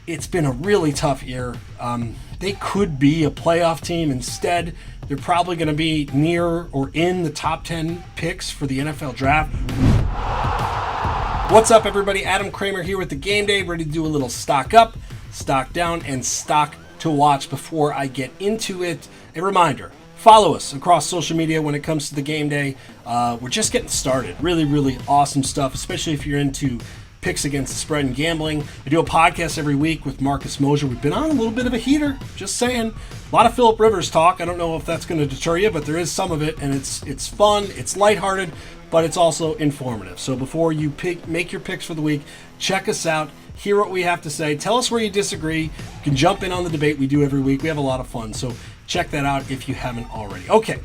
it's been a really tough year. They could be a playoff team. Instead, they're probably going to be near or in the top 10 picks for the NFL draft. What's up, everybody? Adam Kramer here with the Game Day, ready to do a little stock up, stock down, and stock to watch before I get into it. A reminder, follow us across social media when it comes to the Game Day. We're just getting started. Really, really awesome stuff, especially if you're into picks against the spread and gambling. I do a podcast every week with Marcus Mosier. We've been on a little bit of a heater, just saying. A lot of Phillip Rivers talk. I don't know if that's going to deter you, but there is some of it, and it's fun, it's lighthearted, but it's also informative. So before you make your picks for the week, check us out, hear what we have to say, tell us where you disagree. You can jump in on the debate we do every week. We have a lot of fun, so check that out if you haven't already. Okay,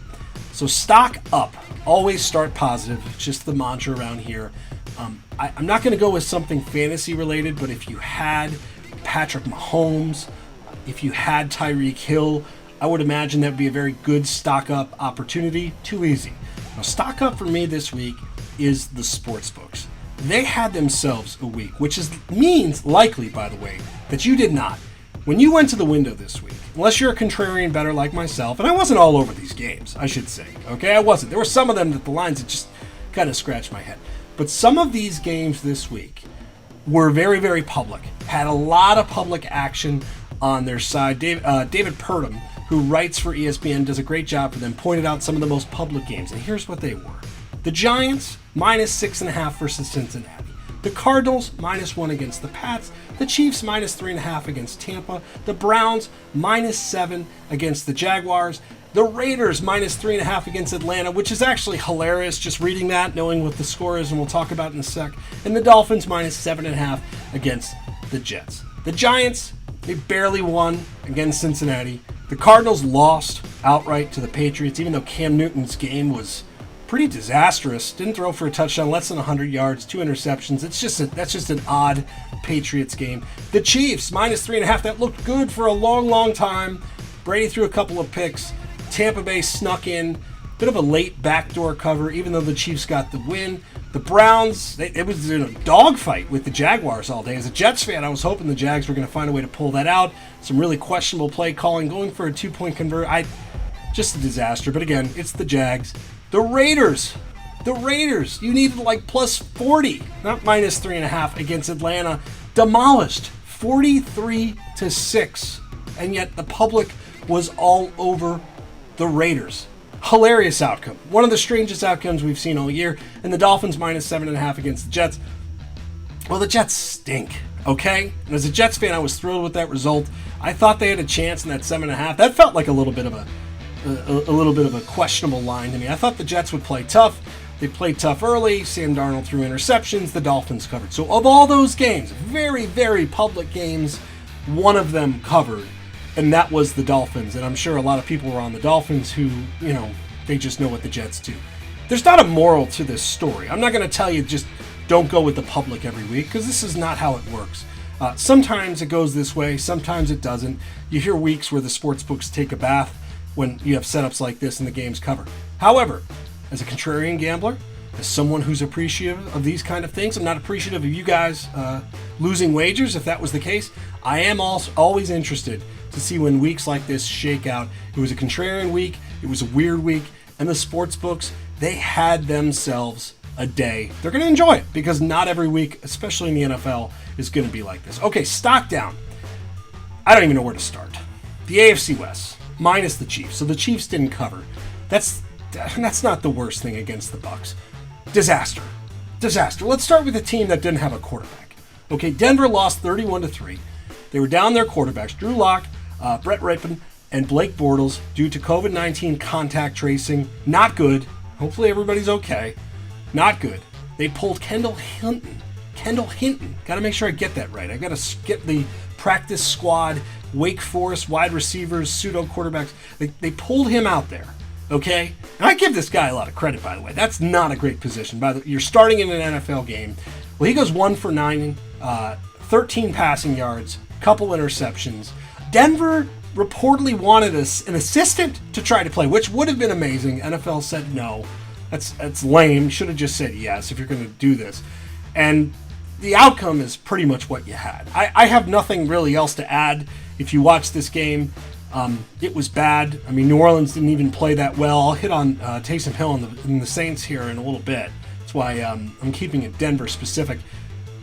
so stock up. Always start positive. It's just the mantra around here. I'm not going to go with something fantasy related, but if you had Patrick Mahomes, if you had Tyreek Hill, I would imagine that would be a very good stock up opportunity. Too easy. Now, stock up for me this week is the Sportsbooks. They had themselves a week, which means likely, by the way, that you did not. When you went to the window this week, unless you're a contrarian bettor like myself, and I wasn't all over these games, I should say, okay? I wasn't. There were some of them that the lines that just kind of scratched my head. But some of these games this week were very, very public, had a lot of public action on their side. David Purdom, who writes for ESPN, does a great job for them, pointed out some of the most public games, and here's what they were. The Giants, -6.5 versus Cincinnati. The Cardinals, -1 against the Pats. The Chiefs, -3.5 against Tampa. The Browns, -7 against the Jaguars. The Raiders, -3.5 against Atlanta, which is actually hilarious just reading that, knowing what the score is, and we'll talk about it in a sec. And the Dolphins, -7.5 against the Jets. The Giants, they barely won against Cincinnati. The Cardinals lost outright to the Patriots, even though Cam Newton's game was pretty disastrous. Didn't throw for a touchdown, less than 100 yards, 2 interceptions. That's just an odd Patriots game. The Chiefs, -3.5. That looked good for a long, long time. Brady threw a couple of picks. Tampa Bay snuck in. Bit of a late backdoor cover, even though the Chiefs got the win. The Browns, it was in a dogfight with the Jaguars all day. As a Jets fan, I was hoping the Jags were going to find a way to pull that out. Some really questionable play calling, going for a 2-point convert. Just a disaster. But again, it's the Jags. The Raiders, you needed like +40, not -3.5 against Atlanta. Demolished 43-6. And yet the public was all over the Raiders. Hilarious outcome. One of the strangest outcomes we've seen all year. And the Dolphins, -7.5 against the Jets. Well, the Jets stink, okay? And as a Jets fan, I was thrilled with that result. I thought they had a chance in that 7.5. That felt like a little bit of a questionable line to me. I thought the Jets would play tough. They played tough early. Sam Darnold threw interceptions. The Dolphins covered. So of all those games, very, very public games, one of them covered. And that was the Dolphins. And I'm sure a lot of people were on the Dolphins who, they just know what the Jets do. There's not a moral to this story. I'm not going to tell you just don't go with the public every week, because this is not how it works. Sometimes it goes this way. Sometimes it doesn't. You hear weeks where the sportsbooks take a bath when you have setups like this and the game's covered. However, as a contrarian gambler, as someone who's appreciative of these kind of things, I'm not appreciative of you guys losing wagers, if that was the case. I am also always interested to see when weeks like this shake out. It was a contrarian week, it was a weird week, and the sportsbooks, they had themselves a day. They're going to enjoy it, because not every week, especially in the NFL, is going to be like this. Okay, stock down. I don't even know where to start. The AFC West, minus the Chiefs. So the Chiefs didn't cover. That's not the worst thing against the Bucs. Disaster. Let's start with a team that didn't have a quarterback. Okay, Denver lost 31-3. They were down their quarterbacks, Drew Lock, Brett Rippon, and Blake Bortles, due to COVID-19 contact tracing. Not good. Hopefully everybody's okay. Not good. They pulled Kendall Hinton. Got to make sure I get that right. I got to skip the practice squad, Wake Forest wide receivers, pseudo quarterbacks. They pulled him out there. Okay? And I give this guy a lot of credit, by the way. That's not a great position. You're starting in an NFL game. Well, he goes 1 for 9, 13 passing yards, couple interceptions. Denver reportedly wanted an assistant to try to play, which would have been amazing. NFL said no. That's lame. Should have just said yes if you're going to do this. And the outcome is pretty much what you had. I have nothing really else to add. If you watch this game, it was bad. I mean, New Orleans didn't even play that well. I'll hit on Taysom Hill and the Saints here in a little bit. That's why I'm keeping it Denver specific.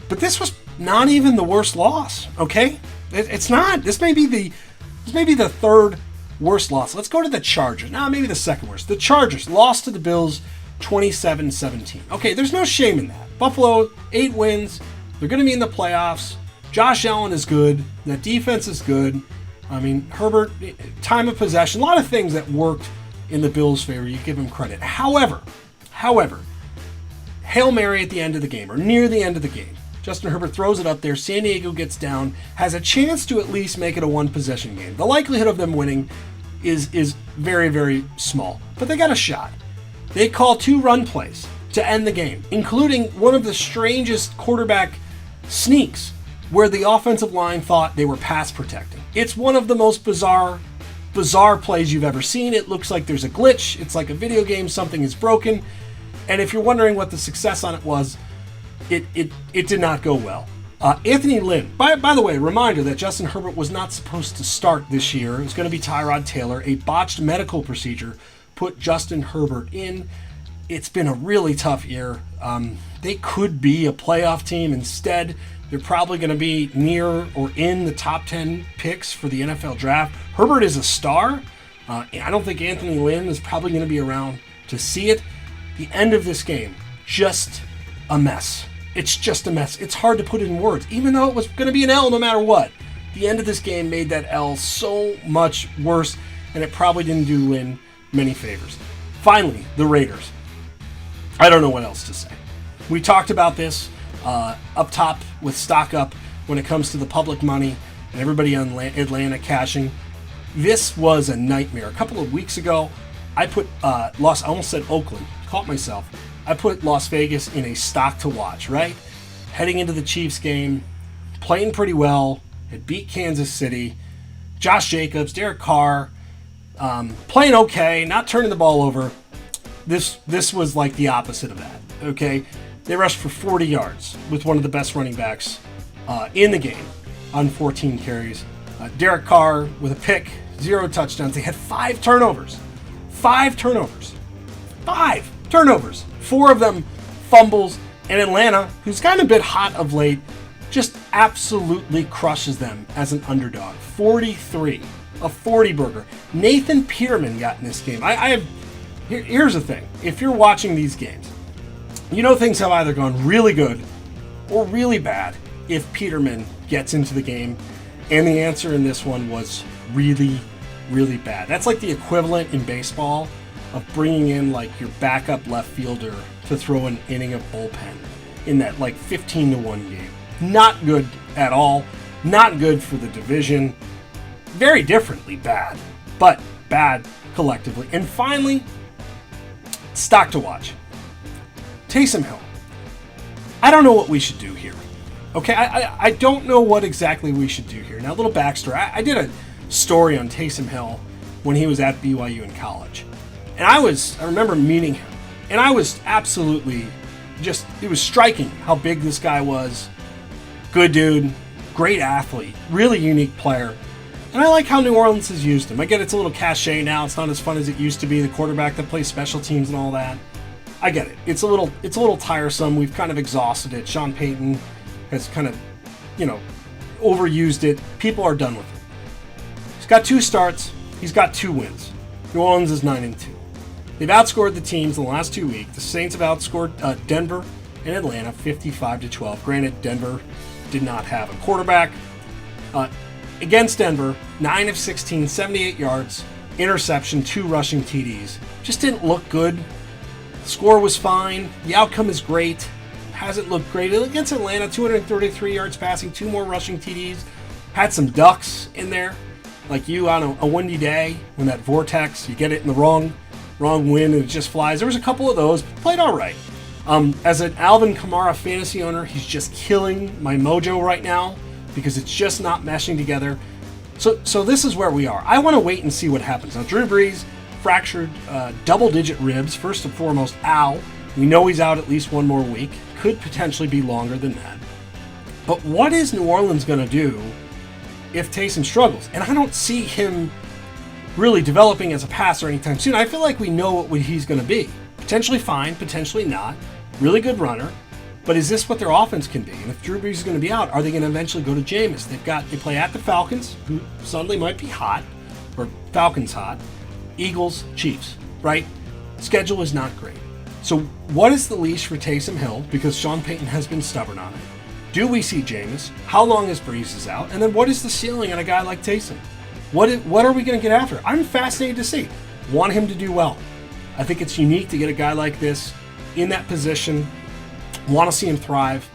But this was not even the worst loss, okay? It's not. This may be the third worst loss. Let's go to the Chargers. Nah, maybe the second worst. The Chargers lost to the Bills 27-17. Okay, there's no shame in that. Buffalo, 8 wins. They're going to be in the playoffs. Josh Allen is good. That defense is good. I mean, Herbert, time of possession, a lot of things that worked in the Bills' favor. You give him credit. However, Hail Mary at the end of the game, or near the end of the game. Justin Herbert throws it up there. San Diego gets down, has a chance to at least make it a one-possession game. The likelihood of them winning is very, very small, but they got a shot. They call 2 run plays to end the game, including one of the strangest quarterback sneaks where the offensive line thought they were pass protecting. It's one of the most bizarre plays you've ever seen. It looks like there's a glitch. It's like a video game. Something is broken. And if you're wondering what the success on it was, it did not go well. Anthony Lynn, by the way, reminder that Justin Herbert was not supposed to start this year. It was going to be Tyrod Taylor. A botched medical procedure put Justin Herbert in. It's been a really tough year. They could be a playoff team. Instead, they're probably going to be near or in the top 10 picks for the NFL draft. Herbert is a star. I don't think Anthony Lynn is probably going to be around to see it. The end of this game, just a mess. It's just a mess. It's hard to put it in words, even though it was going to be an L no matter what. The end of this game made that L so much worse, and it probably didn't do Lynn many favors. Finally, the Raiders. I don't know what else to say. We talked about this up top with stock up when it comes to the public money and everybody on Atlanta cashing. This was a nightmare. A couple of weeks ago, I put I almost said Oakland, caught myself. I put Las Vegas in a stock to watch, right? Heading into the Chiefs game, playing pretty well, had beat Kansas City, Josh Jacobs, Derek Carr, playing okay, not turning the ball over. This was like the opposite of that, okay? They rushed for 40 yards with one of the best running backs in the game on 14 carries. Derek Carr with a pick, 0 touchdowns. They had 5 turnovers. 5 turnovers. 5 turnovers. 4 of them fumbles. And Atlanta, who's gotten a bit hot of late, just absolutely crushes them as an underdog. 43. A 40 burger. Nathan Peterman got in this game. Here's the thing. If you're watching these games, you know things have either gone really good or really bad if Peterman gets into the game. And the answer in this one was really, really bad. That's like the equivalent in baseball of bringing in like your backup left fielder to throw an inning of bullpen in that like 15-1 game. Not good at all. Not good for the division. Very differently bad, but bad collectively. And finally, stock to watch. Taysom Hill. I don't know what we should do here. Okay, I don't know what exactly we should do here. Now, a little backstory. I did a story on Taysom Hill when he was at BYU in college. And I remember meeting him. And I was absolutely it was striking how big this guy was. Good dude, great athlete, really unique player. And I like how New Orleans has used him. I get it's a little cachet now. It's not as fun as it used to be, the quarterback that plays special teams and all that. I get it. It's a little tiresome. We've kind of exhausted it. Sean Payton has kind of, overused it. People are done with it. He's got 2 starts. He's got 2 wins. New Orleans is 9-2. They've outscored the teams in the last 2 weeks. The Saints have outscored Denver and Atlanta 55-12. Granted, Denver did not have a quarterback. Against Denver, 9 of 16, 78 yards, interception, 2 rushing TDs. Just didn't look good. The score was fine. The outcome is great. Hasn't looked great. Against Atlanta, 233 yards passing, 2 more rushing TDs. Had some ducks in there. Like you on a windy day when that vortex, you get it in the wrong wind and it just flies. There was a couple of those. Played all right. As an Alvin Kamara fantasy owner, he's just killing my mojo right now because it's just not meshing together. So this is where we are. I want to wait and see what happens. Now, Drew Brees fractured double-digit ribs, first and foremost. Ow. We know he's out at least 1 more week. Could potentially be longer than that. But what is New Orleans going to do if Taysom struggles? And I don't see him really developing as a passer anytime soon. I feel like we know what he's going to be. Potentially fine, potentially not. Really good runner. But is this what their offense can be? And if Drew Brees is going to be out, are they going to eventually go to Jameis? They play at the Falcons, who suddenly might be hot, or Falcons hot. Eagles, Chiefs, right? Schedule is not great. So what is the leash for Taysom Hill? Because Sean Payton has been stubborn on it. Do we see Jameis? How long is Brees is out? And then what is the ceiling on a guy like Taysom? What are we going to get after? I'm fascinated to see. Want him to do well. I think it's unique to get a guy like this in that position. Want to see him thrive.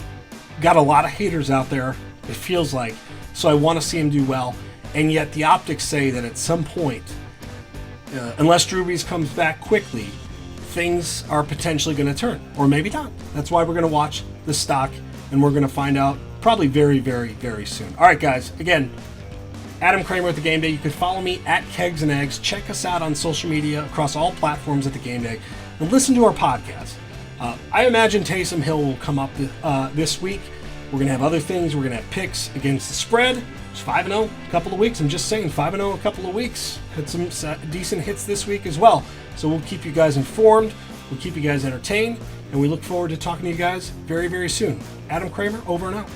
Got a lot of haters out there, it feels like. So I want to see him do well. And yet the optics say that at some point, unless Drew Brees comes back quickly, things are potentially going to turn. Or maybe not. That's why we're going to watch the stock, and we're going to find out probably very, very, very soon. All right, guys. Again, Adam Kramer at The Game Day. You can follow me at Kegs and Eggs. Check us out on social media across all platforms at The Game Day. And listen to our podcast. I imagine Taysom Hill will come up this week. We're going to have other things. We're going to have picks against the spread. It's 5-0 a couple of weeks. I'm just saying, 5-0 a couple of weeks. Had some decent hits this week as well. So we'll keep you guys informed. We'll keep you guys entertained. And we look forward to talking to you guys very, very soon. Adam Kramer, over and out.